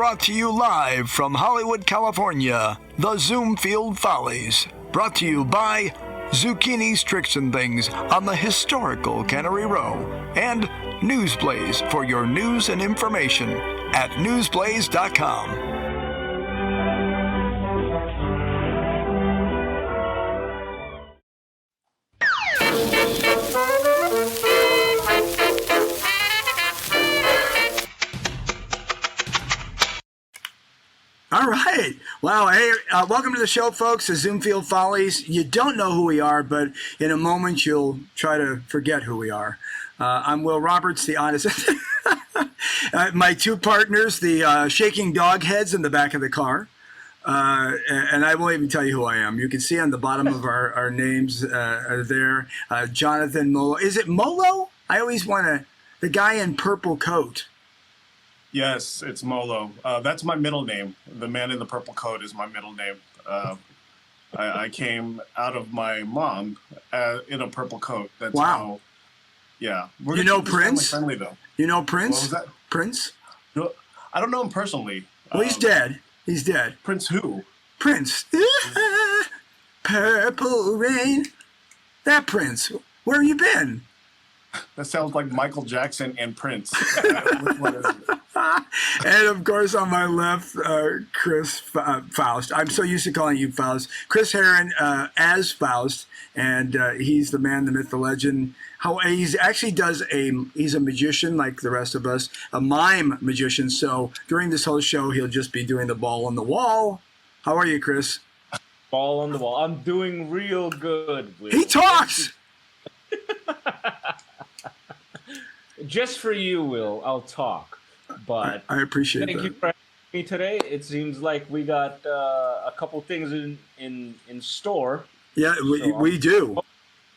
Brought to you live from Hollywood, California, the Zoomfield Follies. Brought to you by Zucchini's Tricks and Things on the historical Cannery Row. And Newsblaze for your news and information at newsblaze.com. All right. Wow. Hey, welcome to the show, folks, the Zoomfield Follies. You don't know who we are, but in a moment you'll try to forget who we are. I'm Will Roberts, the honest. My two partners, the shaking dog heads in the back of the car. And I won't even tell you who I am. You can see on the bottom of our names are there. Jonathan Molo. Is it Molo? I always want to. The guy in purple coat. Yes, it's Molo. That's my middle name. The man in the purple coat is my middle name. I came out of my mom in a purple coat. That's wow. How, yeah. You know Prince? Friendly, though. You know Prince? What was that? Prince? No, I don't know him personally. Well, he's dead. He's dead. Prince who? Prince. Purple rain. That Prince. Where have you been? That sounds like Michael Jackson and Prince. Which one is it? And of course, on my left, Chris Faust. I'm so used to calling you Faust. Chris Herron as Faust, and he's the man, the myth, the legend. He's actually he's a magician like the rest of us, a mime magician. So during this whole show, he'll just be doing the ball on the wall. How are you, Chris? Ball on the wall. I'm doing real good, Will. He talks! Just for you, Will, I'll talk. But I appreciate that. Thank you for having me today. It seems like we got a couple things in store. Yeah, we do.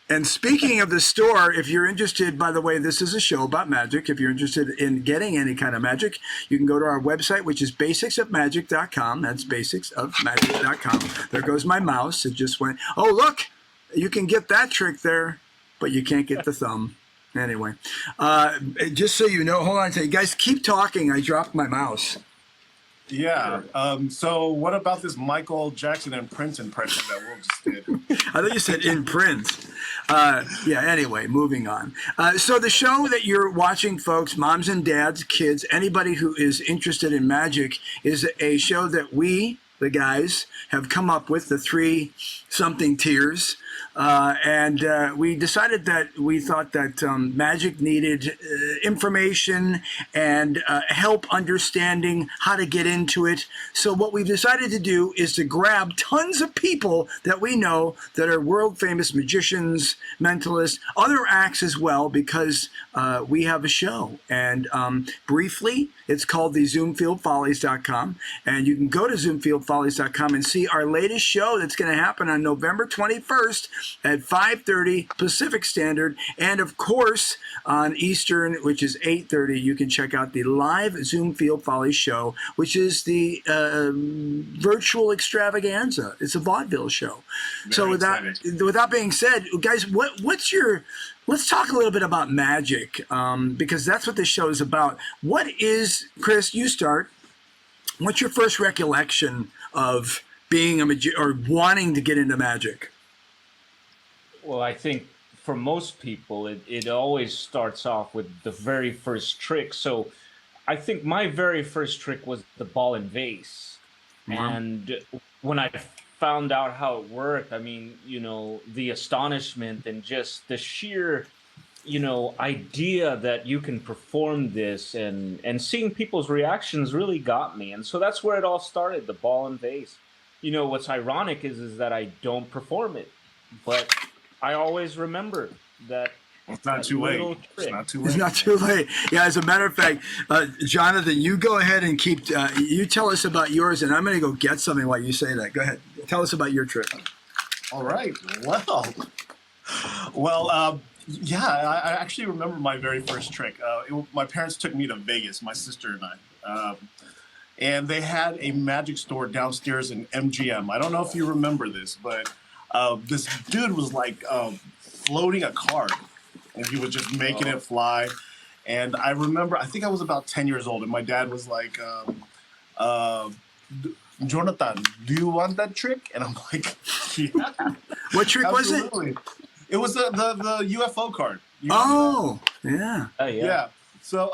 And speaking of the store, if you're interested, by the way, this is a show about magic. If you're interested in getting any kind of magic, you can go to our website, which is basicsofmagic.com. That's basicsofmagic.com. There goes my mouse. It just went, oh, look, you can get that trick there, but you can't get the thumb. Anyway, just so you know, hold on a second. Guys, keep talking. I dropped my mouse. Yeah. So what about this Michael Jackson and Prince impression that Will just did? I thought you said in Prince. Yeah, anyway, moving on. So the show that you're watching, folks, moms and dads, kids, anybody who is interested in magic, is a show that we, the guys, have come up with, the 3-something tiers. And we decided that we thought that magic needed information and help understanding how to get into it. So what we've decided to do is to grab tons of people that we know that are world famous magicians, mentalists, other acts as well, because we have a show. And briefly, it's called the Zoomfieldfollies.com. And you can go to Zoomfieldfollies.com and see our latest show that's going to happen on November 21st at 5:30 Pacific Standard. And of course, on Eastern, which is 8:30, you can check out the live Zoomfield Follies show, which is the virtual extravaganza. It's a vaudeville show. Very so exciting. With that being said, guys, let's talk a little bit about magic, because that's what this show is about. What is, Chris, you start. What's your first recollection of being a magician or wanting to get into magic? Well, I think for most people, it always starts off with the very first trick. So I think my very first trick was the ball and vase. Mm-hmm. And when I found out how it worked, I mean, the astonishment and just the sheer, idea that you can perform this and seeing people's reactions really got me. And so that's where it all started, the ball and vase. What's ironic is that I don't perform it, but I always remember that. It's not too late. It's not too late. Yeah, as a matter of fact, Jonathan, you go ahead and you tell us about yours, and I'm going to go get something while you say that. Go ahead. Tell us about your trip. All right. Well, yeah, I actually remember my very first trick. My parents took me to Vegas, my sister and I. And they had a magic store downstairs in MGM. I don't know if you remember this, but this dude was like floating a card, and he was just making it fly. And I remember, I think I was about 10 years old, and my dad was like, Jonathan, do you want that trick? And I'm like, yeah. What trick Absolutely. was it? It was the UFO card. Oh, yeah. Oh, yeah. Yeah. So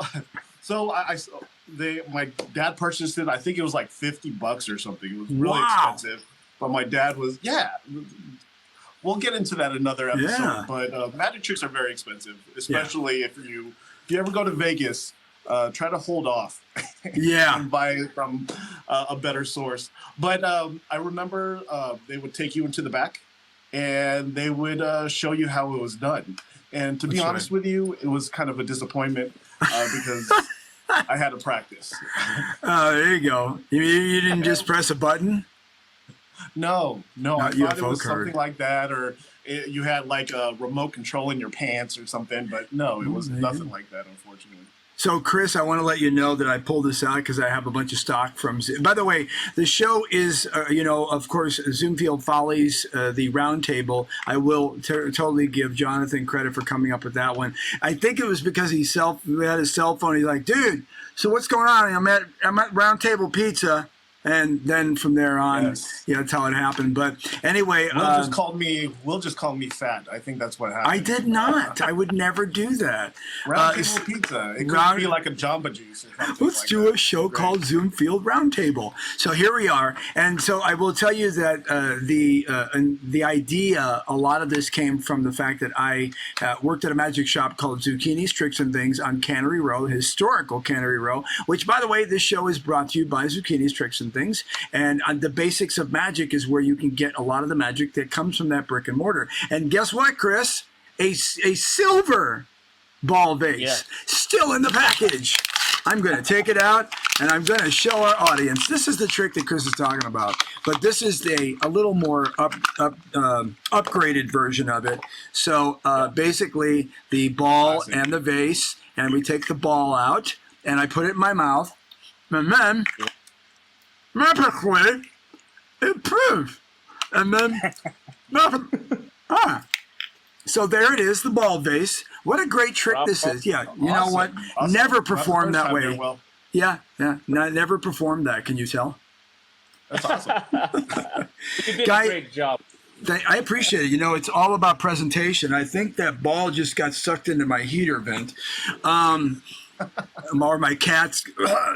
my dad purchased it. I think it was like $50 or something. It was really expensive. But my dad was, We'll get into that another episode. Yeah. But magic tricks are very expensive, especially if you ever go to Vegas. Try to hold off. And buy it from a better source. But I remember they would take you into the back, and they would show you how it was done. And to be honest with you, it was kind of a disappointment because I had to practice. Oh, there you go. You didn't just press a button? No. Not I thought it was UFO card. something like that, or you had like a remote control in your pants or something. But no, it was nothing like that, unfortunately. So, Chris, I want to let you know that I pulled this out because I have a bunch of stock from. By the way, the show is, of course, Zoomfield Follies, the Roundtable. I will totally give Jonathan credit for coming up with that one. I think it was because he had his cell phone. He's like, dude, so what's going on? I'm at Roundtable Pizza. And then from there on, that's how it happened. But anyway, Will just called me fat. I think that's what happened. I did not. I would never do that. Roundtable Pizza. It could be like a Jamba Juice. Let's do a show called Zoomfield Roundtable. So here we are, and so I will tell you that the idea, a lot of this came from the fact that I worked at a magic shop called Zucchini's Tricks and Things on Cannery Row, historical Cannery Row. Which, by the way, this show is brought to you by Zucchini's Tricks and Things, and the basics of magic is where you can get a lot of the magic that comes from that brick and mortar. And guess what, Chris? A silver ball vase still in the package. I'm going to take it out and I'm going to show our audience. This is the trick that Chris is talking about, but this is a little more upgraded version of it. So basically, the ball and the vase, and we take the ball out and I put it in my mouth, and then magically improve, and then so there it is, the ball vase. What a great trick this is. Yeah, you know what? Awesome. Never performed that way. Well. Yeah, never performed that. Can you tell? That's awesome. You did a great job. I appreciate it. It's all about presentation. I think that ball just got sucked into my heater vent. Or my cat's.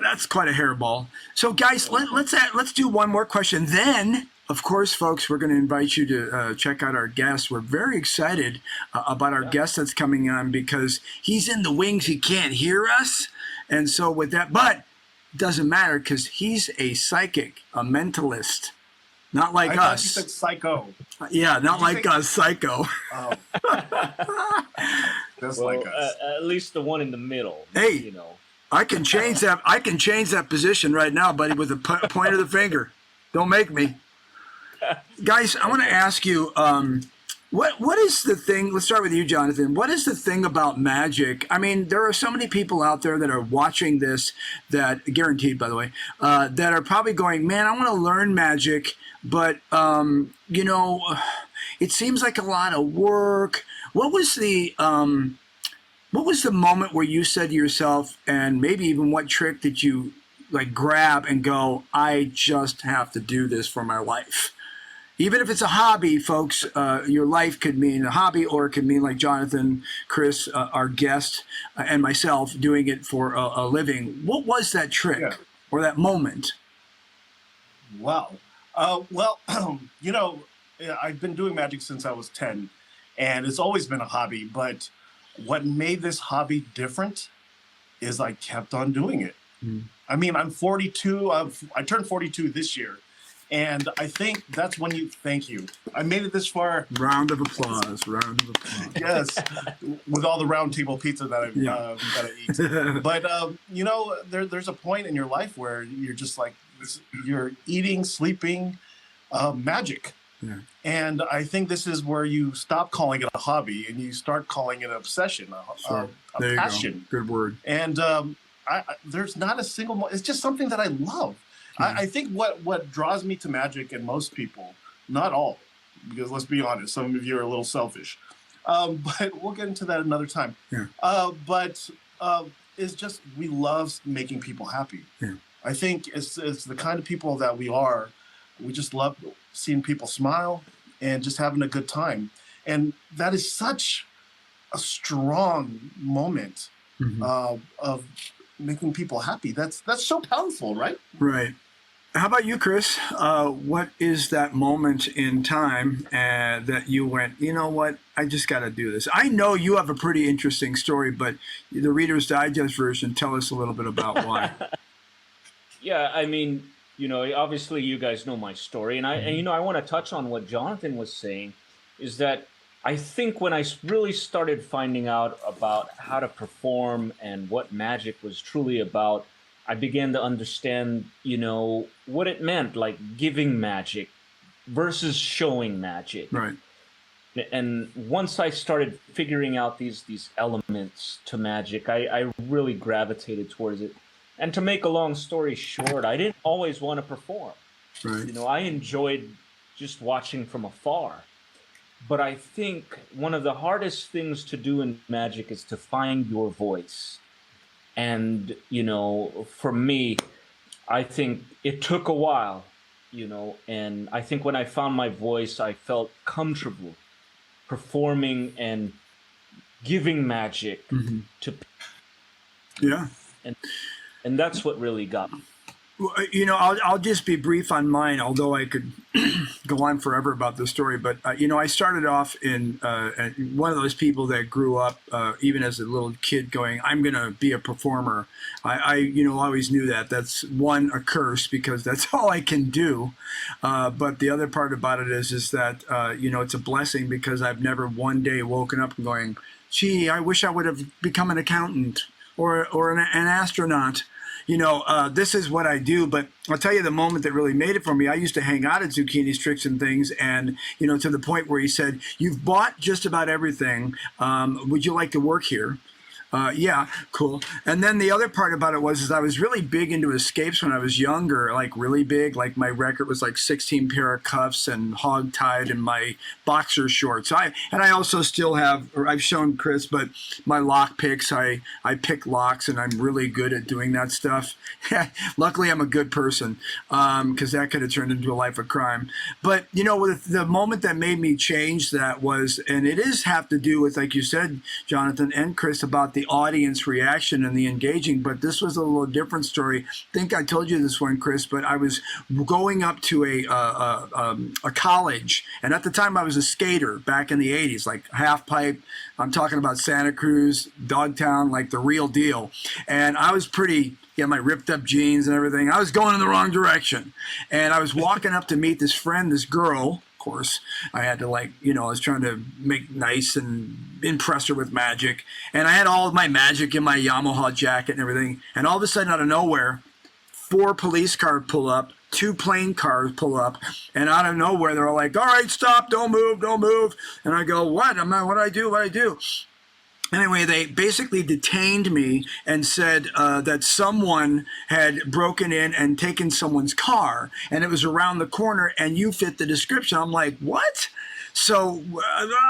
That's quite a hairball. So, guys, let's do one more question. Then, of course, folks, we're going to invite you to check out our guest. We're very excited about our guest that's coming on because he's in the wings. He can't hear us, and so with that, but it doesn't matter because he's a psychic, a mentalist. Not like I us. You said psycho. Yeah, not like us, psycho. Oh. Just like us. At least the one in the middle. Hey, I can change that. I can change that position right now, buddy, with the point of the finger. Don't make me. Guys, I want to ask you, what is the thing? Let's start with you, Jonathan. What is the thing about magic? I mean, there are so many people out there that are watching this, that guaranteed, by the way, that are probably going, man, I want to learn magic. But, it seems like a lot of work. What was the moment where you said to yourself, and maybe even what trick did you like grab and go, I just have to do this for my life? Even if it's a hobby, folks, your life could mean a hobby, or it could mean like Jonathan, Chris, our guest, and myself doing it for a living. What was that trick or that moment? Wow. I've been doing magic since I was 10, and it's always been a hobby. But what made this hobby different is I kept on doing it. I mean, I'm 42. I turned 42 this year. And I think that's when thank you. I made it this far. Round of applause. Yes, with all the round table pizza that I've got to eat. But, there's a point in your life where you're just like, you're eating, sleeping, magic. Yeah. And I think this is where you stop calling it a hobby and you start calling it an obsession, a passion. Good word. And there's not a single, it's just something that I love. I think what draws me to magic, and most people, not all, because let's be honest, some of you are a little selfish, but we'll get into that another time. Yeah. It's just we love making people happy. Yeah. I think it's the kind of people that we are. We just love seeing people smile and just having a good time. And that is such a strong moment of making people happy. That's so powerful, right? Right. How about you, Chris? What is that moment in time that you went, you know what, I just got to do this? I know you have a pretty interesting story, but the Reader's Digest version, tell us a little bit about why. Yeah, I mean, obviously you guys know my story, and I want to touch on what Jonathan was saying, is that I think when I really started finding out about how to perform and what magic was truly about, I began to understand, what it meant, like giving magic versus showing magic. Right. And once I started figuring out these elements to magic, I really gravitated towards it. And to make a long story short, I didn't always want to perform. Right. I enjoyed just watching from afar. But I think one of the hardest things to do in magic is to find your voice. And, for me, I think it took a while, and I think when I found my voice, I felt comfortable performing and giving magic to people. Yeah. And that's what really got me. I'll just be brief on mine, although I could go on forever about this story. But, I started off in one of those people that grew up, even as a little kid, going, I'm going to be a performer. I always knew that. That's one, a curse, because that's all I can do. But the other part about it is that, it's a blessing, because I've never one day woken up and going, gee, I wish I would have become an accountant or an astronaut. This is what I do, but I'll tell you the moment that really made it for me. I used to hang out at Zucchini's Tricks and Things, and, to the point where he said, you've bought just about everything. Would you like to work here? Yeah, cool. And then the other part about it was I was really big into escapes when I was younger, like really big. Like my record was like 16 pair of cuffs and hog-tied and my boxer shorts. I also still have, or I've shown Chris, but my lock picks, I pick locks, and I'm really good at doing that stuff. Luckily, I'm a good person, because that could have turned into a life of crime. But, the moment that made me change that was, and it is have to do with, like you said, Jonathan and Chris, about the audience reaction and the engaging, but this was a little different story. I think I told you this one, Chris, but I was going up to a college, and at the time I was a skater back in the 80s, like half pipe. I'm talking about Santa Cruz, Dogtown, like the real deal. And I was pretty, my ripped up jeans and everything. I was going in the wrong direction. And I was walking up to meet this friend, this girl. Course, I had to I was trying to make nice and impress her with magic, and I had all of my magic in my Yamaha jacket and everything, and all of a sudden out of nowhere 4 police cars pull up, 2 plane cars pull up, and out of nowhere they're all like, all right, stop, don't move, and I go, what do I do? Anyway, they basically detained me and said that someone had broken in and taken someone's car, and it was around the corner, and you fit the description. I'm like, what? So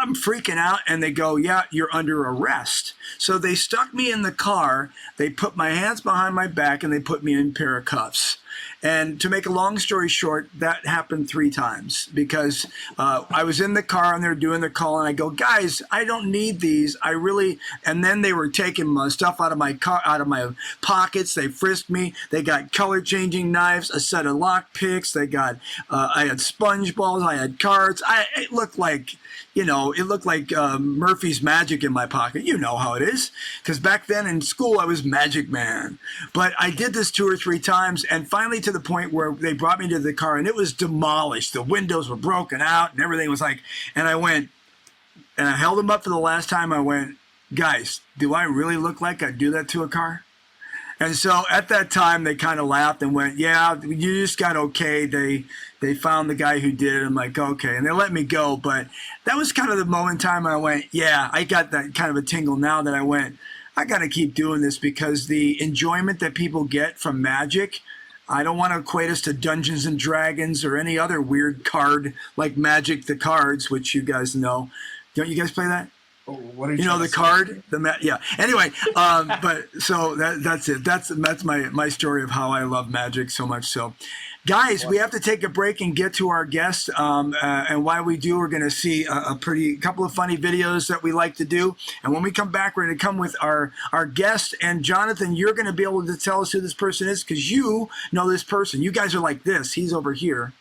I'm freaking out, and they go, yeah, you're under arrest. So they stuck me in the car, they put my hands behind my back, and they put me in a pair of cuffs. And to make a long story short, that happened 3 times, because I was in the car and they're doing the call, and I go, guys, I don't need these. And then they were taking my stuff out of my car, out of my pockets. They frisked me. They got color changing knives, a set of lock picks. They got, I had sponge balls. I had cards. It looked like Murphy's Magic in my pocket. You know how it is, because back then in school I was Magic Man. But I did this 2 or 3 times, and finally to the point where they brought me to the car and it was demolished. The windows were broken out and everything was like, and I went, and I held them up for the last time. I went, guys, do I really look like I'd do that to a car? And so at that time they kind of laughed and went, yeah, you just got okay. They found the guy who did it. I'm like, okay. And they let me go. But that was kind of the moment in time I went, yeah, I got that kind of a tingle now that I went, I got to keep doing this, because the enjoyment that people get from magic, I don't want to equate us to Dungeons and Dragons or any other weird card like Magic the Cards, which you guys know. Don't you guys play that? Oh, what are you You know, trying the to say? card, yeah. Anyway, but so that's it. That's my story of how I love magic so much. So, guys, we have to take a break and get to our guest. And while we do, we're going to see a pretty couple of funny videos that we like to do. And when we come back, we're going to come with our guest. And Jonathan, you're going to be able to tell us who this person is because you know this person. You guys are like this. He's over here.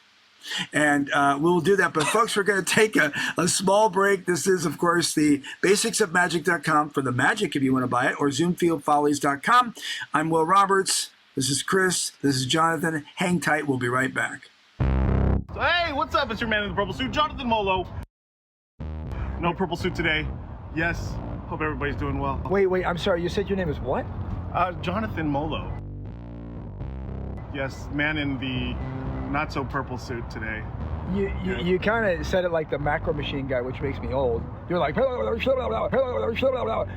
And we'll do that. But, folks, we're going to take a small break. This is, of course, the basicsofmagic.com for the magic if you want to buy it, or zoomfieldfollies.com. I'm Will Roberts. This is Chris. This is Jonathan. Hang tight. We'll be right back. So, hey, what's up? It's your man in the purple suit, Jonathan Molo. No purple suit today. Yes. Hope everybody's doing well. Wait. I'm sorry. You said your name is what? Jonathan Molo. Yes, man in the not so purple suit today. You kind of said it like the Macro Machine guy, which makes me old. You're like,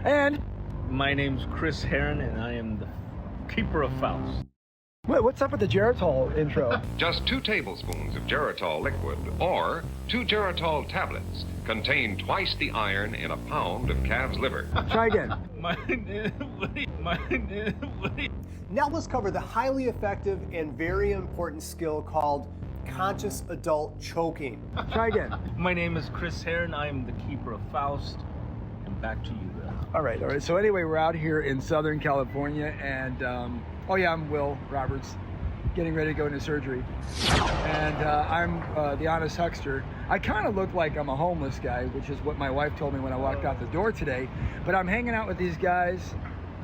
and My name's Chris Heron, and I am the keeper of Faust. what's up with the Geritol intro? Just 2 tablespoons of Geritol liquid or 2 Geritol tablets contain twice the iron in a pound of calf's liver. Try again. Now let's cover the highly effective and very important skill called conscious adult choking. Try again. My name is Chris Heron. I am the keeper of Faust. And back to you, Will. All right. So anyway, we're out here in Southern California, and I'm Will Roberts, getting ready to go into surgery, and I'm the honest huckster. I kind of look like I'm a homeless guy, which is what my wife told me when I walked out the door today. But I'm hanging out with these guys.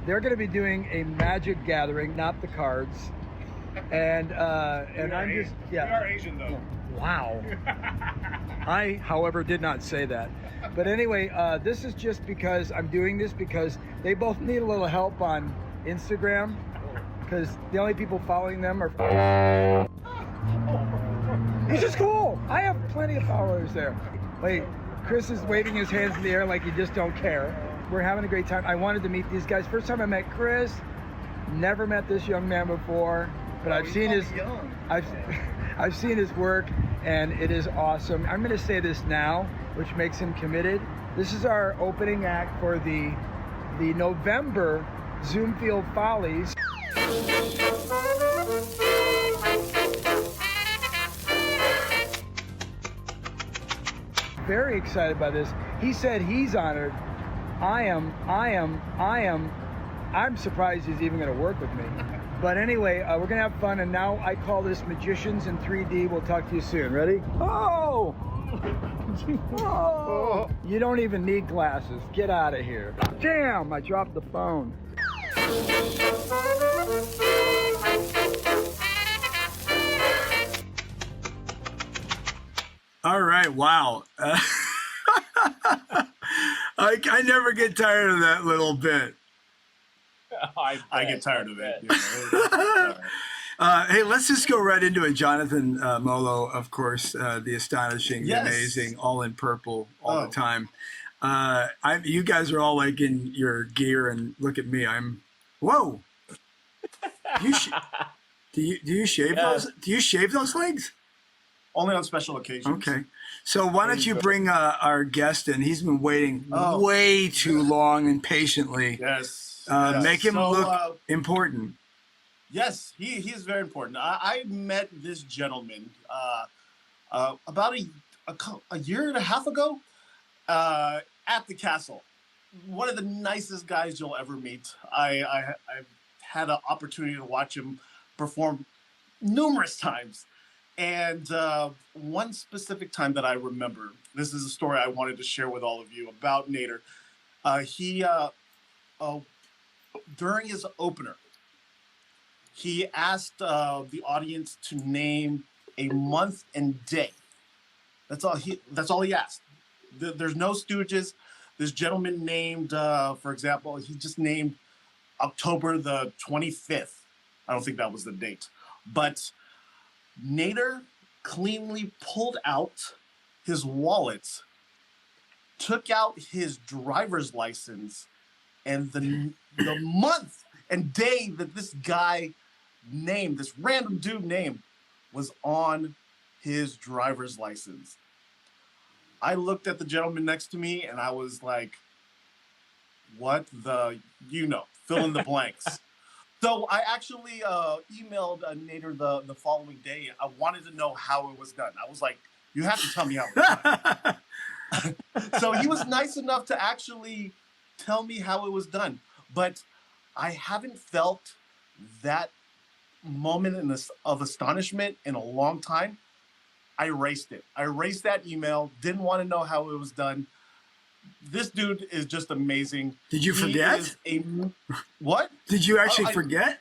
They're going to be doing a magic gathering, not the cards, and I'm just We are Asian, though. Wow. I, however, did not say that. But anyway, this is just because I'm doing this because they both need a little help on Instagram, because the only people following them are... This is cool. I have plenty of followers there. Wait, Chris is waving his hands in the air like he just don't care. We're having a great time. I wanted to meet these guys. First time I met Chris, never met this young man before, but I've seen his I've seen his work, and it is awesome. I'm going to say this now, which makes him committed. This is our opening act for the November Zoomfield Follies. Very excited by this. He said he's honored. I'm surprised he's even going to work with me. But anyway, we're going to have fun, and now I call this Magicians in 3D. We'll talk to you soon. Ready? Oh! Oh! You don't even need glasses. Get out of here. Damn, I dropped the phone. All right, wow. I never get tired of that little bit. I get tired of it. Hey, let's just go right into it. Jonathan Molo, of course, the astonishing, the amazing, all in purple all the time. You guys are all like in your gear, and look at me. Whoa. Do you shave those? Do you shave those legs? Only on special occasions. Okay. So why don't you bring our guest in? He's been waiting way too long and patiently. Yes. Make him look important. Yes, he is very important. I met this gentleman about a year and a half ago at the castle. One of the nicest guys you'll ever meet. I've had an opportunity to watch him perform numerous times. And one specific time that I remember, this is a story I wanted to share with all of you about Nader. During his opener, he asked the audience to name a month and day. That's all he asked. There's no stooges. This gentleman named, for example, he just named October the 25th. I don't think that was the date. But Nader cleanly pulled out his wallet, took out his driver's license, and the month and day that this guy named, this random dude named, was on his driver's license. I looked at the gentleman next to me and I was like, what the, fill in the blanks. So I actually emailed Nader the following day. I wanted to know how it was done. I was like, you have to tell me how it was done. So he was nice enough to actually tell me how it was done. But I haven't felt that moment of astonishment in a long time. I erased it. I erased that email. Didn't want to know how it was done. This dude is just amazing. Did you forget? What? Did you actually forget?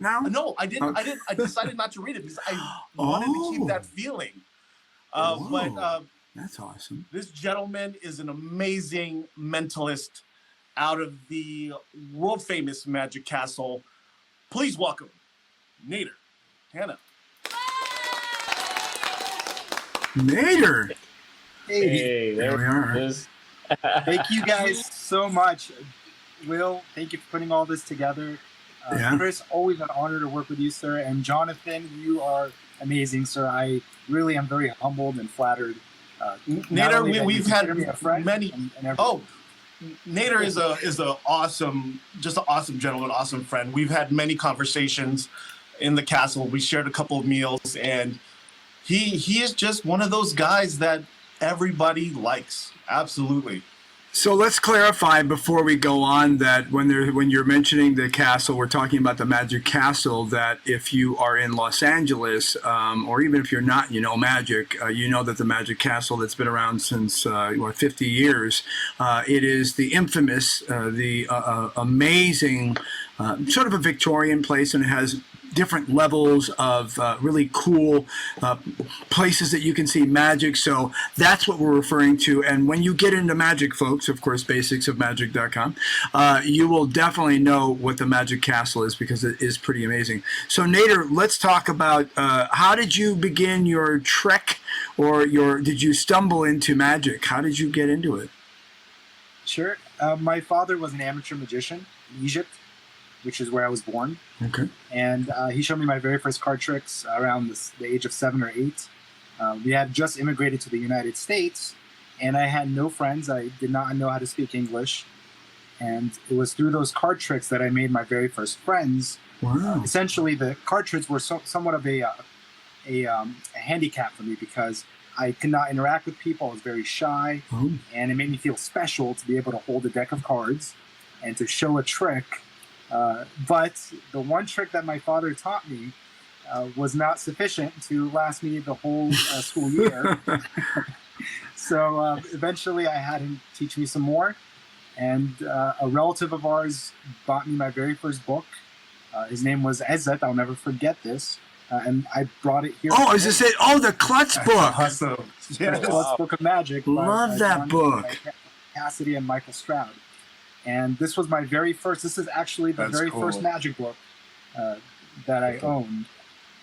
No, I didn't. Okay. I didn't. I decided not to read it because I wanted to keep that feeling. But that's awesome. This gentleman is an amazing mentalist out of the world famous Magic Castle. Please welcome Nader Hanna. Nader. Hey, there we are. it is. Thank you guys so much. Will, thank you for putting all this together. Chris, always an honor to work with you, sir. And Jonathan, you are amazing, sir. I really am very humbled and flattered. Nader, we've had many. And Nader is a awesome, just an awesome gentleman, awesome friend. We've had many conversations in the castle. We shared a couple of meals, and he is just one of those guys that everybody likes. Absolutely. So let's clarify before we go on that when you're mentioning the castle, we're talking about the Magic Castle, that if you are in Los Angeles, or even if you're not, magic, you know that the Magic Castle that's been around since 50 years, it is the infamous, the amazing, sort of a Victorian place, and it has different levels of really cool places that you can see magic. So that's what we're referring to. And when you get into magic, folks, of course, basicsofmagic.com, you will definitely know what the Magic Castle is, because it is pretty amazing. So Nader, let's talk about how did you begin your trek, or did you stumble into magic? How did you get into it? Sure. My father was an amateur magician in Egypt, which is where I was born. Okay. And he showed me my very first card tricks around the age of 7 or 8. We had just immigrated to the United States, and I had no friends. I did not know how to speak English. And it was through those card tricks that I made my very first friends. Wow. Essentially, the card tricks were somewhat of a handicap for me, because I could not interact with people. I was very shy, and it made me feel special to be able to hold a deck of cards and to show a trick. But the one trick that my father taught me was not sufficient to last me the whole school year. So eventually I had him teach me some more. And a relative of ours bought me my very first book. His name was Ezet. I'll never forget this. And I brought it here. Oh, is this it? Oh, the Klutz book. Awesome. Yeah, the Klutz Book of Magic. Love that John book. Cassidy and Michael Stroud. And this was my very first, this is actually the first magic book that I owned.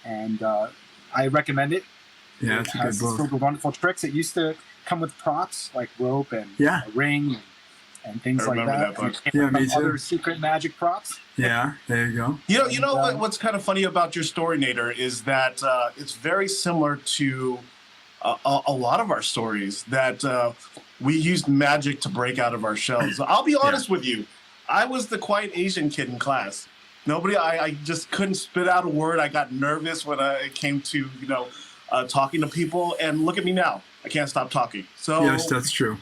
And I recommend it. Yeah, it's a good book. Filled with wonderful tricks. It used to come with props like rope and a ring and things like that. Yeah, me too. Other secret magic props. Yeah, there you go. You know what's kind of funny about your story, Nader, is that it's very similar to a lot of our stories, that we used magic to break out of our shells. I'll be honest with you. I was the quiet Asian kid in class. I just couldn't spit out a word. I got nervous when it came to, talking to people. And look at me now. I can't stop talking. So yes, that's true.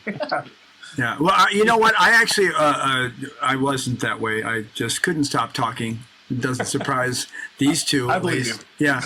Yeah. Well, you know what? I actually, I wasn't that way. I just couldn't stop talking. It doesn't surprise these two. I believe you. Yeah.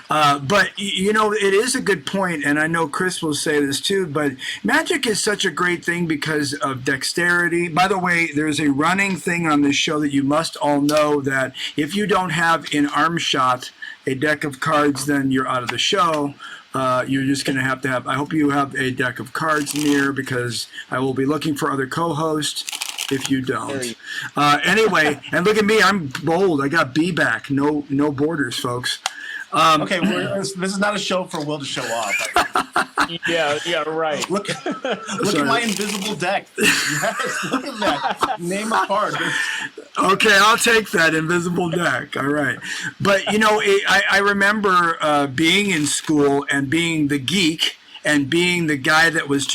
But, it is a good point, and I know Chris will say this too, but magic is such a great thing because of dexterity. By the way, there's a running thing on this show that you must all know, that if you don't have in arm shot a deck of cards, then you're out of the show. You're just going to have, I hope you have a deck of cards near, because I will be looking for other co-hosts if you don't. Anyway, and look at me, I'm bold. I got B back. No borders, folks. Okay, this is not a show for Will to show off. Yeah, right. Look at my invisible deck. Yes, look at that. Name a card. Okay, I'll take that invisible deck. All right. But, I remember being in school and being the geek and being the guy that was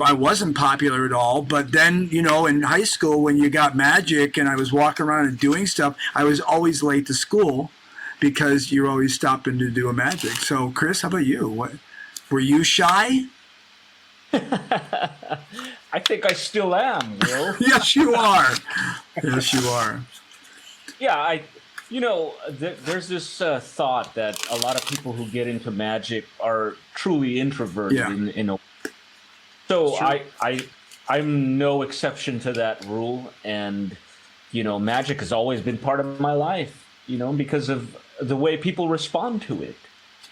I wasn't popular at all. But then, in high school when you got magic and I was walking around and doing stuff, I was always late to school because you're always stopping to do a magic. So, Chris, how about you? Were you shy? I think I still am, Will. Yes, you are. Yes, you are. Yeah, there's this thought that a lot of people who get into magic are truly introverted. Yeah. So sure. I'm no exception to that rule, and magic has always been part of my life. Because of the way people respond to it.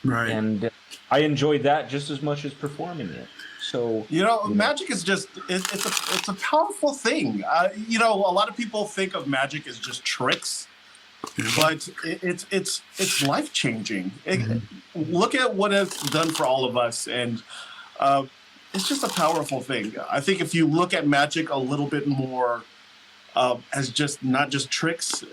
Right. And I enjoyed that just as much as performing it. So magic is just it's a powerful thing. A lot of people think of magic as just tricks, but it's life changing. Look at what it's done for all of us, and it's just a powerful thing. I think if you look at magic a little bit more as just not just tricks,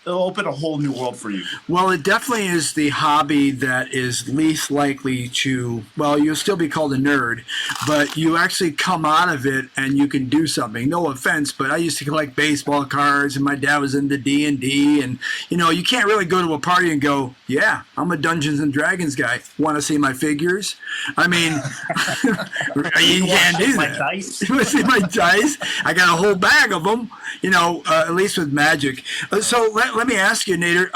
it'll open a whole new world for you. Well, it definitely is the hobby that is least likely to, you'll still be called a nerd, but you actually come out of it and you can do something. No offense, but I used to collect baseball cards and my dad was into D&D, and you can't really go to a party and go, yeah, I'm a Dungeons and Dragons guy. Want to see my figures? I mean, you can't do that. Dice? You want to see my dice? I got a whole bag of them, at least with magic. So let me ask you, Nader,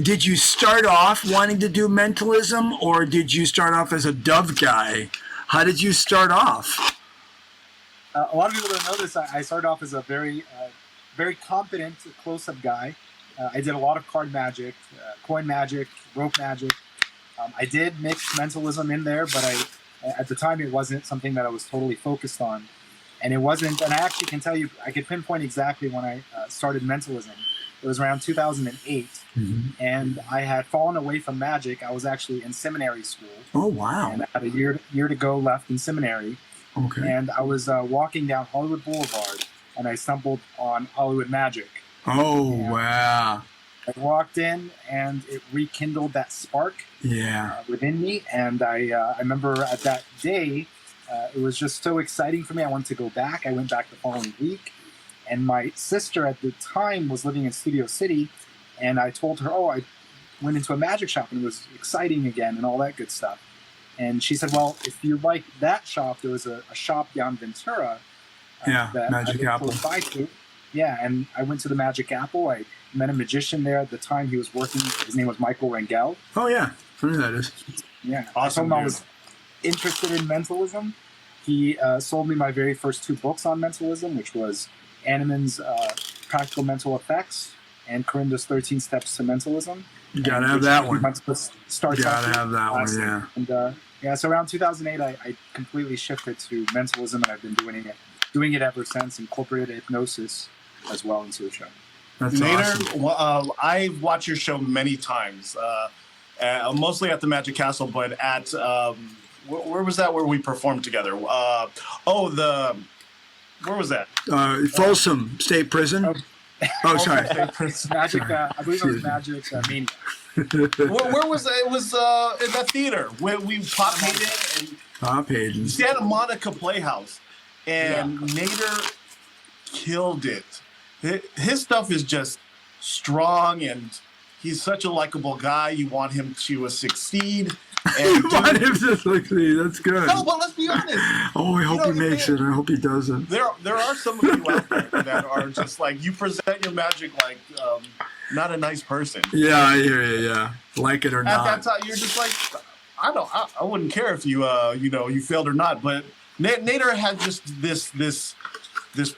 did you start off wanting to do mentalism, or did you start off as a dove guy? How did you start off? A lot of people don't know this. I started off as a very competent close-up guy. I did a lot of card magic, coin magic, rope magic. I did mix mentalism in there, but at the time it wasn't something that I was totally focused on. And it wasn't, and I actually can tell you, I could pinpoint exactly when I started mentalism. It was around 2008, and I had fallen away from magic. I was actually in seminary school. Oh, wow. And I had a year to go left in seminary. Okay. And I was walking down Hollywood Boulevard, and I stumbled on Hollywood Magic. Oh, wow. I walked in, and it rekindled that spark within me. And I remember at that day, it was just so exciting for me. I wanted to go back. I went back the following week. And my sister at the time was living in Studio City, and I told her, I went into a magic shop and it was exciting again and all that good stuff. And she said, well, if you like that shop, there was a shop down Ventura that Magic I Apple. close by to. Yeah, and I went to the Magic Apple. I met a magician there at the time. He was working. His name was Michael Rangel. Oh, yeah. I know who that is. Yeah. Awesome. I told him I was interested in mentalism. He sold me my very first 2 books on mentalism, which was Anneman's Practical Mental Effects and Corinda's 13 Steps to Mentalism. You gotta have that one. Starts gotta have that one, yeah. And so around 2008, I completely shifted to mentalism, and I've been doing it ever since. Incorporated hypnosis as well into the show. That's Nader, awesome. I've watched your show many times, mostly at the Magic Castle, but at where was that where we performed together? Where was that? Folsom State Prison. Oh, sorry. Magic. I believe it was Magic Mania. Where was it? It was in that theater where we Pop Hayden. Santa Monica Playhouse, and Nader killed it. His stuff is just strong, and he's such a likable guy. You want him to succeed. And you want him to succeed. That's good. No, but let's be honest. Oh, I hope he makes it. I hope he doesn't. There are some of you out there that are just like, you present your magic like not a nice person. Yeah, I hear you. Yeah, like it or not. At that time, you're just like, I wouldn't care if you you failed or not. But Nader had just this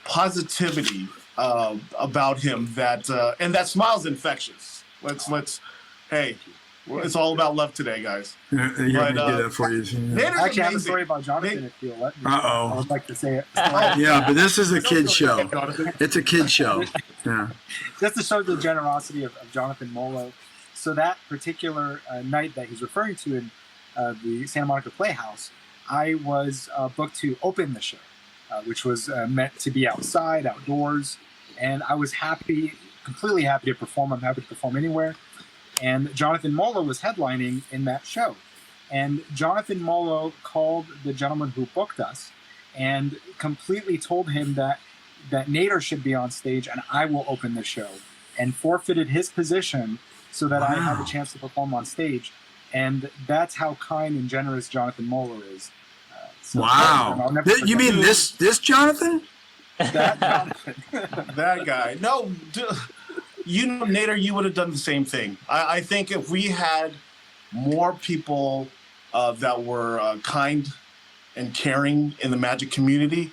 positivity about him that and that smile's infectious. Hey. It's all about love today, guys. Yeah, do that for you. Actually, I have a story about Jonathan, if you'll let me. I would like to say it. Yeah, but this is a kid's show. It's a kid's show. Yeah. Just to show the generosity of Jonathan Molo. So that particular night that he's referring to in the Santa Monica Playhouse, I was booked to open the show, which was meant to be outside, outdoors. And I was completely happy to perform. I'm happy to perform anywhere. And Jonathan Molo was headlining in that show. And Jonathan Molo called the gentleman who booked us and completely told him that Nader should be on stage and I will open the show, and forfeited his position so that I have a chance to perform on stage. And that's how kind and generous Jonathan Molo is. Wow. You mean this Jonathan? That Jonathan. That guy. No, Nader, you would have done the same thing. I think if we had more people that were kind and caring in the magic community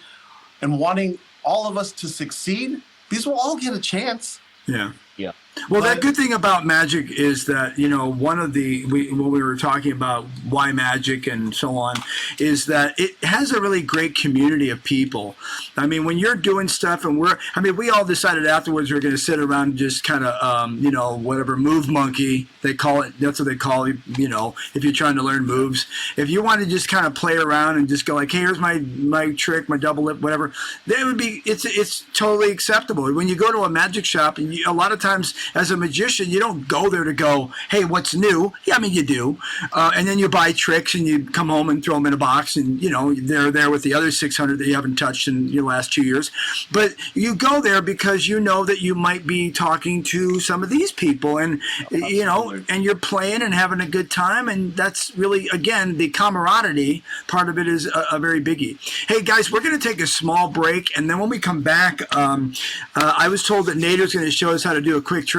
and wanting all of us to succeed, because we'll all get a chance. Yeah. Yeah. Well, that good thing about magic is that, one of when we were talking about why magic and so on, is that it has a really great community of people. I mean, when you're doing stuff and we all decided afterwards we were going to sit around and just kind of, whatever, move monkey, they call it. That's what they call it, if you're trying to learn moves. If you want to just kind of play around and just go like, hey, here's my trick, my double lip, whatever, that would be, it's totally acceptable. When you go to a magic shop, and a lot of times, as a magician, you don't go there to go, hey, what's new? Yeah, I mean, you do. And then you buy tricks and you come home and throw them in a box and, they're there with the other 600 that you haven't touched in your last 2 years. But you go there because you know that you might be talking to some of these people and, and you're playing and having a good time. And that's really, again, the camaraderie part of it is a very biggie. Hey, guys, we're going to take a small break. And then when we come back, I was told that Nader's going to show us how to do a quick trick.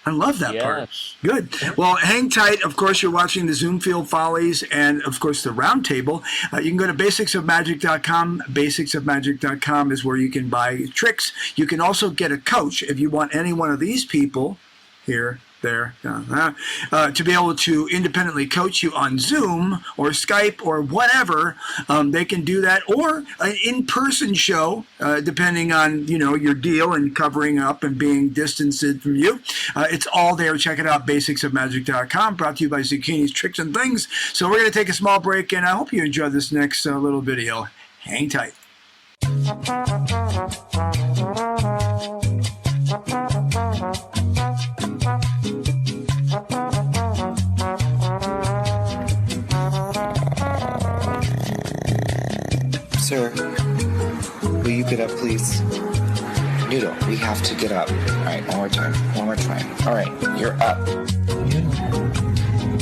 I love that part. Good. Well, hang tight. Of course, you're watching the Zoomfield Follies and, of course, the Roundtable. You can go to basicsofmagic.com. Basicsofmagic.com is where you can buy tricks. You can also get a coach if you want any one of these people here, there, to be able to independently coach you on Zoom or Skype or whatever. They can do that, or an in-person show, depending on your deal and covering up and being distanced from you. It's all there. Check it out, basicsofmagic.com. Brought to you by Zucchini's Tricks and Things. So we're going to take a small break, and I hope you enjoy this next little video. Hang tight. Sir, will you get up, please? Noodle, we have to get up. All right, one more time. One more time. All right, you're up.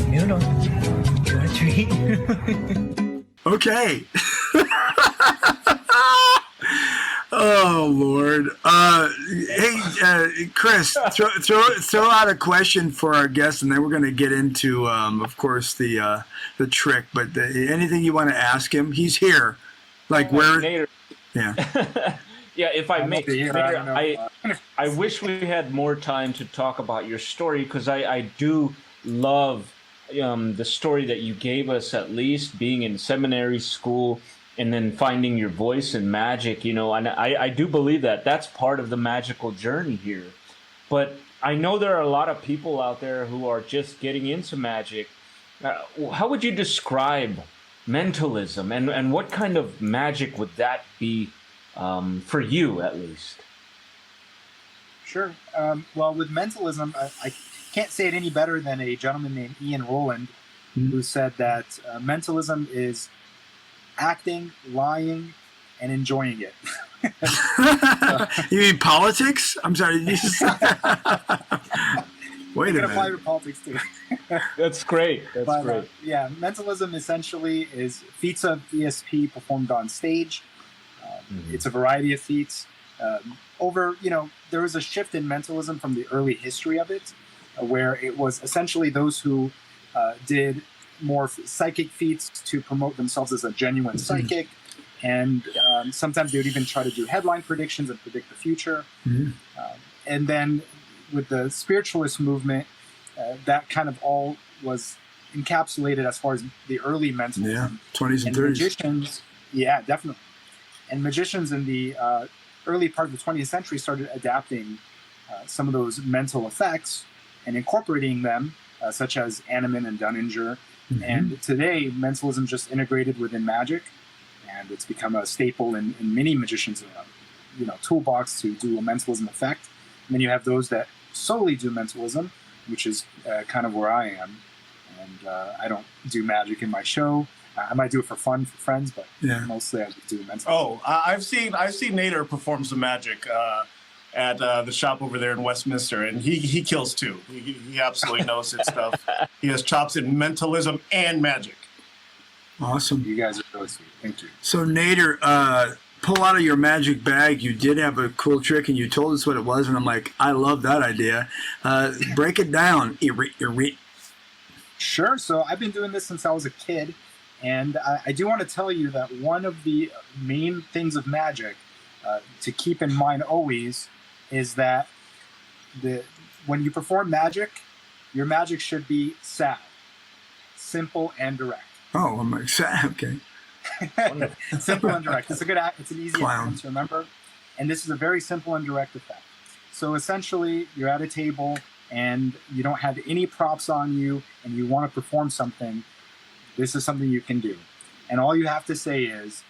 Noodle, you want a treat? Okay. Oh Lord. Hey, Chris, throw out a question for our guest, and then we're going to get into, of course, the trick. But anything you want to ask him, he's here. Like where? Nader. Yeah. Yeah. If I may, Nader, I wish we had more time to talk about your story, because I do love the story that you gave us, at least being in seminary school and then finding your voice in magic, and I do believe that that's part of the magical journey here. But I know there are a lot of people out there who are just getting into magic. How would you describe mentalism, and what kind of magic would that be for you, at least? Sure. Well, with mentalism, I can't say it any better than a gentleman named Ian Rowland, who said that mentalism is acting, lying, and enjoying it. You mean politics? I'm sorry. Wait a minute. Apply to politics too. That's great. That's great. Yeah, mentalism essentially is feats of ESP performed on stage. It's a variety of feats. There was a shift in mentalism from the early history of it, where it was essentially those who did more psychic feats to promote themselves as a genuine psychic. And sometimes they would even try to do headline predictions and predict the future. And then with the spiritualist movement, that kind of all was encapsulated as far as the early mentalism. Yeah, 20s and 30s. Magicians, yeah, definitely. And magicians in the early part of the 20th century started adapting some of those mental effects and incorporating them, such as Animan and Dunninger. And today, mentalism just integrated within magic, and it's become a staple in many magicians' toolbox to do a mentalism effect. And then you have those that solely do mentalism, which is kind of where I am. and I don't do magic in my show. I might do it for fun for friends, but mostly I just do mentalism. Oh, I've seen Nader perform some magic at the shop over there in Westminster, and he kills too. He absolutely knows his stuff. He has chops in mentalism and magic. Awesome. You guys are really sweet. Thank you. So Nader, pull out of your magic bag. You did have a cool trick, and you told us what it was, and I'm like, I love that idea. Break it down. Sure. So I've been doing this since I was a kid, and I do want to tell you that one of the main things of magic to keep in mind always is that when you perform magic, your magic should be sad, simple, and direct. Oh, I'm like, sad. Okay. Simple and direct. It's an easy acronym to remember, and this is a very simple and direct effect. So essentially, you're at a table and you don't have any props on you, and you want to perform something. This is something you can do, and all you have to say is,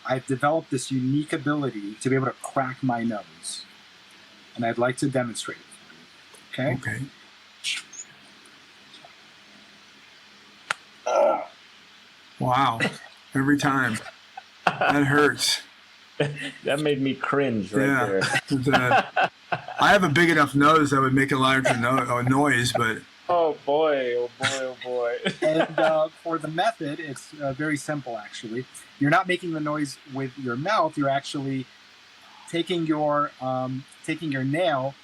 "I've developed this unique ability to be able to crack my nose, and I'd like to demonstrate it for you." Okay. Okay. Wow. Every time. That hurts. That made me cringe right there. I have a big enough nose that would make a larger noise, but... Oh boy, oh boy, oh boy. And for the method, it's very simple, actually. You're not making the noise with your mouth. You're actually taking your nail,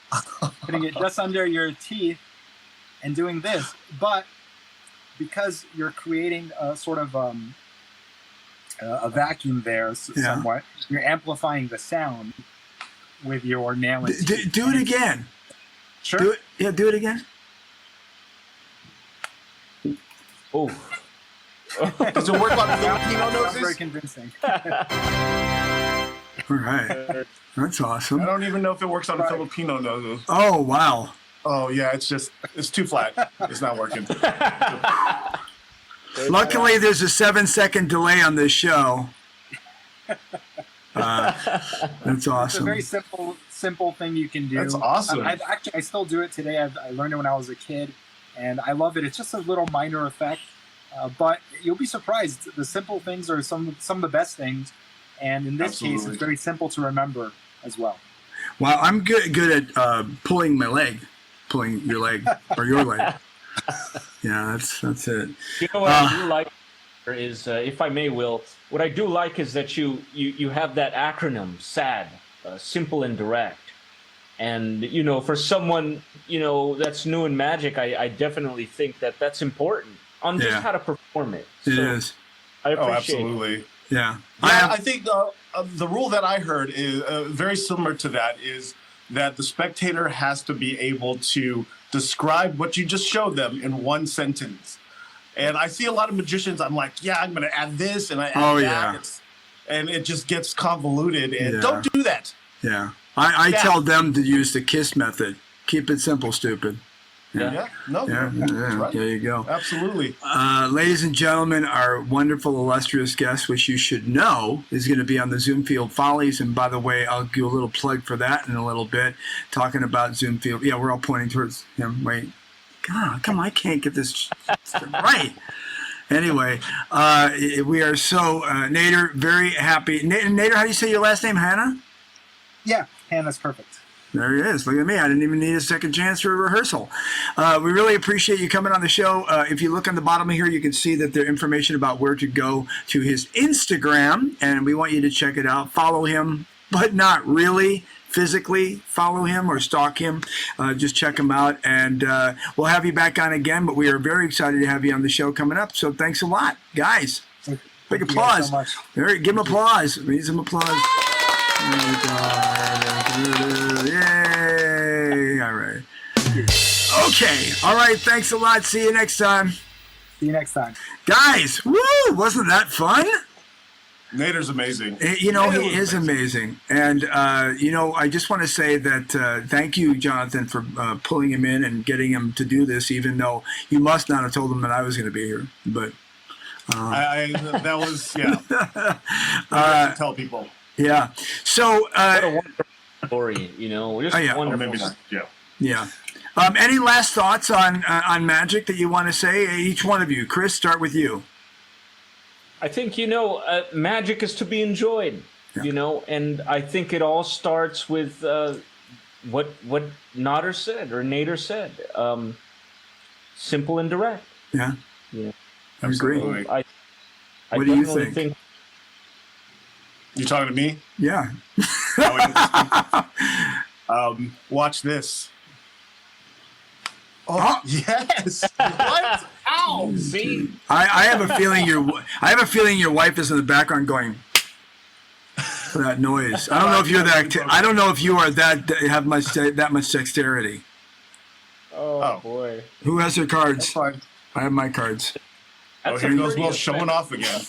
putting it just under your teeth, and doing this. But because you're creating a sort of a vacuum there somewhat, you're amplifying the sound with your nail and teeth. Do it again. Sure. Do it again. Oh. Does it work on Filipino noses? Very convincing. All right. That's awesome. I don't even know if it works on Filipino noses. Oh, wow. Oh, yeah, it's too flat. It's not working. Luckily, there's a 7-second delay on this show. That's awesome. It's a very simple thing you can do. That's awesome. I still do it today. I learned it when I was a kid, and I love it. It's just a little minor effect, but you'll be surprised. The simple things are some of the best things, and in this case, it's very simple to remember as well. Well, I'm good at pulling your leg, or your leg. Yeah, that's it. You know what I do like is, if I may, Will, what I do like is that you have that acronym, SAD, simple and direct. And, for someone, that's new in magic, I definitely think that's important on just how to perform it. It is. I appreciate absolutely. it. Yeah. I think the rule that I heard is very similar to that, is that the spectator has to be able to describe what you just showed them in one sentence. And I see a lot of magicians, I'm like, I'm going to add this and I add that. Yeah. And it just gets convoluted. And don't do that. Yeah. I tell them to use the KISS method. Keep it simple, stupid. Yeah. Right. There you go. Absolutely. Ladies and gentlemen, our wonderful, illustrious guest, which you should know, is going to be on the Zoomfield Follies. And by the way, I'll do a little plug for that in a little bit, talking about Zoomfield. Yeah, we're all pointing towards him. Wait. God, come on, I can't get this right. Anyway, we are so, Nader, very happy. Nader, how do you say your last name, Hanna? Yeah, Hanna's perfect. There he is. Look at me. I didn't even need a second chance for a rehearsal. We really appreciate you coming on the show. If you look on the bottom of here, you can see that there's information about where to go to his Instagram, and we want you to check it out. Follow him, but not really physically follow him or stalk him. Just check him out, and we'll have you back on again, but we are very excited to have you on the show coming up. So thanks a lot, guys. Big applause. So much. Give him applause. We need some applause. Yay! All right. Okay. All right. Thanks a lot. See you next time. See you next time. Guys, woo! Wasn't that fun? Nader's amazing. He is amazing. And, I just want to say that thank you, Jonathan, for pulling him in and getting him to do this, even though you must not have told him that I was going to be here. But that was, tell people. Yeah. So, what a wonderful story, just wonderful. Maybe not. Yeah. Any last thoughts on magic that you want to say? Each one of you. Chris, start with you. I think, magic is to be enjoyed, and I think it all starts with what Nader said. Simple and direct. Yeah. Yeah. I agree. I What do you think? You talking to me? Yeah. Watch this. Oh, yes. What? Ow! See, I have a feeling your wife is in the background going for that noise. I don't know if you're that. I don't know if you are have that much dexterity. Oh boy. Who has their cards? That's fine. I have my cards. Here goes Will showing off again.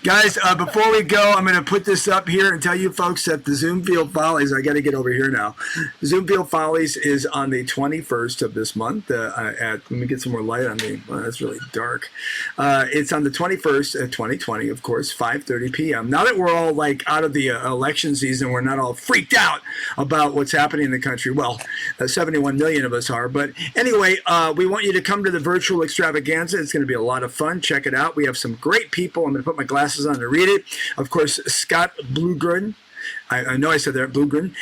Guys, before we go, I'm going to put this up here and tell you folks that the Zoomfield Follies, I got to get over here now. Zoomfield Follies is on the 21st of this month. Let me get some more light on me. Well, that's really dark. It's on the 21st of 2020, of course, 5:30 p.m. Now that we're all like out of the election season, we're not all freaked out about what's happening in the country. Well, 71 million of us are. But anyway, we want you to come to the virtual extravaganza. It's going to be a lot of fun. Check it out. We have some great people. I'm going to put my glasses on to read it. Of course, Scott Blugren. I know I said that, Blugren.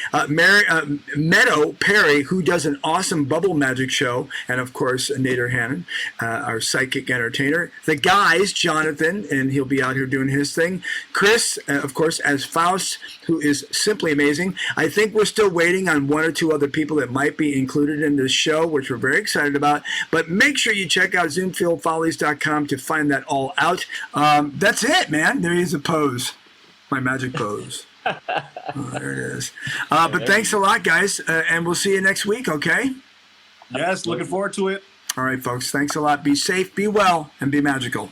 Meadow Perry, who does an awesome bubble magic show. And, of course, Nader Hanna, our psychic entertainer. The guys, Jonathan, and he'll be out here doing his thing. Chris, of course, as Faust, who is simply amazing. I think we're still waiting on one or two other people that might be included in this show, which we're very excited about. But make sure you check out zoomfieldfollies.com to find that all out. That's it, man. There is a pose. My magic pose. Oh, there it is. But thanks a lot, guys, and we'll see you next week, okay? Yes, looking forward to it. All right, folks. Thanks a lot. Be safe, be well, and be magical.